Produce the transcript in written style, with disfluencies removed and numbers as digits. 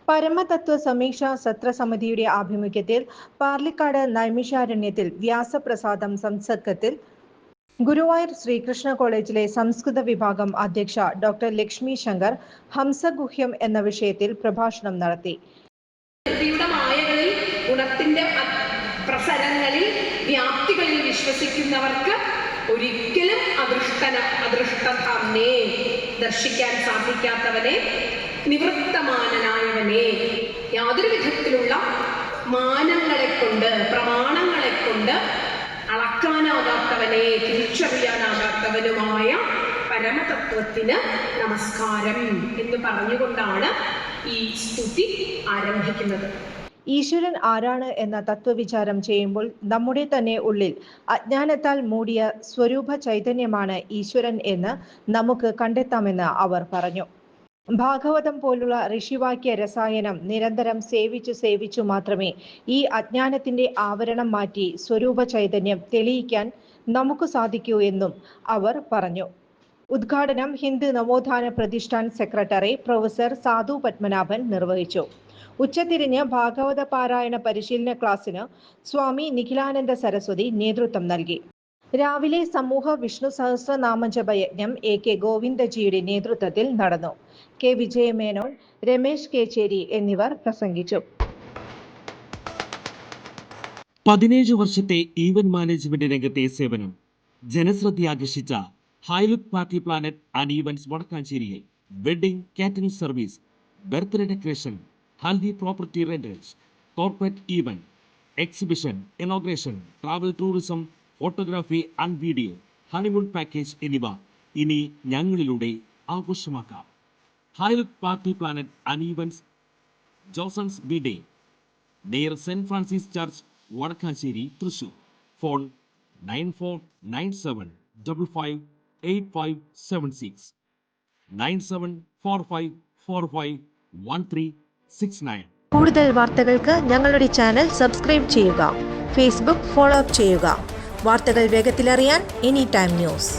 പരമതത്വ സമീക്ഷാ സത്രസമിതിയുടെ ആഭിമുഖ്യത്തിൽ പാർലിക്കാട് നൈമിഷാരണ്യത്തിൽ വ്യാസപ്രസാദം സംസർഗത്തിൽ ഗുരുവായൂർ ശ്രീകൃഷ്ണ കോളേജിലെ സംസ്കൃത വിഭാഗം അധ്യക്ഷ ഡോക്ടർ ലക്ഷ്മി ശങ്കർ ഹംസഗുഹ്യം എന്ന വിഷയത്തിൽ പ്രഭാഷണം നടത്തി. ഗുണത്തിന്റെ പ്രസരങ്ങളിൽ വ്യാപ്തികളിൽ വിശ്വസിക്കുന്നവർക്ക് ഒരിക്കലും അദൃഷ്ടധാമനെ ദർശിക്കാൻ സാധിക്കാത്തവനെ, നിവൃത്തമാനനായവനെ, യാതൊരു വിധത്തിലുള്ള മാനങ്ങളെ കൊണ്ട് പ്രമാണങ്ങളെ കൊണ്ട് അളക്കാനാകാത്തവനെ, തിരിച്ചറിയാനാകാത്തവനുമായ പരമതത്വത്തിന് നമസ്കാരം എന്ന് പറഞ്ഞുകൊണ്ടാണ് ഈ സ്തുതി ആരംഭിക്കുന്നത്. ഈശ്വരൻ ആരാണ് എന്ന തത്വവിചാരം ചെയ്യുമ്പോൾ നമ്മുടെ തന്നെ ഉള്ളിൽ അജ്ഞാനത്താൽ മൂടിയ സ്വരൂപ ചൈതന്യമാണ് ഈശ്വരൻ എന്ന് നമുക്ക് കണ്ടെത്താമെന്ന് അവർ പറഞ്ഞു. ഭാഗവതം പോലുള്ള ഋഷിവാക്യ രസായനം നിരന്തരം സേവിച്ചു മാത്രമേ ഈ അജ്ഞാനത്തിന്റെ ആവരണം മാറ്റി സ്വരൂപ ചൈതന്യം തെളിയിക്കാൻ നമുക്ക് സാധിക്കൂ എന്നും അവർ പറഞ്ഞു. ഉദ്ഘാടനം ഹിന്ദു നവോത്ഥാന പ്രതിഷ്ഠാൻ സെക്രട്ടറി പ്രൊഫസർ സാധു പത്മനാഭൻ നിർവഹിച്ചു. ഉച്ചതിരിഞ്ഞ് ഭാഗവത പാരായണ പരിശീലന ക്ലാസ്സിന് സ്വാമി നിഖിലാനന്ദ സരസ്വതി നേതൃത്വം നൽകി. രാവിലെ സമൂഹ വിഷ്ണു സഹസ്രനാമജപ യജ്ഞം AK ഗോവിന്ദജിയുടെ നേതൃത്വത്തിൽ നടന്നു. K വിജയമേനോൻ, രമേശ് കേച്ചേരി എന്നിവർ പ്രസംഗിച്ചു. 17 വർഷത്തെ ഈവന്റ് മാനേജ്മെന്റ് രംഗത്തെ സേവനം ജനശ്രദ്ധയാകർഷിച്ച Highlook party planet and events വടക്കാഞ്ചേരിയിൽ wedding catering service, birthday decoration, haldi property rentals, corporate event, exhibition, inauguration, travel tourism, photography and video, honeymoon package എന്നിവ ഇനി ഞങ്ങളിലൂടെ ആഘോഷമാക്കാം. Highlook party planet and events, Josons ബി-ഡേ, near Saint Francis church, Vadakkanchery, Thrissur. Phone 9497558576 9745451369. കൂടുതൽ വാർത്തകൾക്ക് ഞങ്ങളുടെ channel subscribe ചെയ്യുക. ഫേസ്ബുക്ക് ഫോളോ അപ്പ് ചെയ്യുക. വാർത്തകൾ വേഗത്തിലറിയാൻ എനി ടൈം ന്യൂസ്.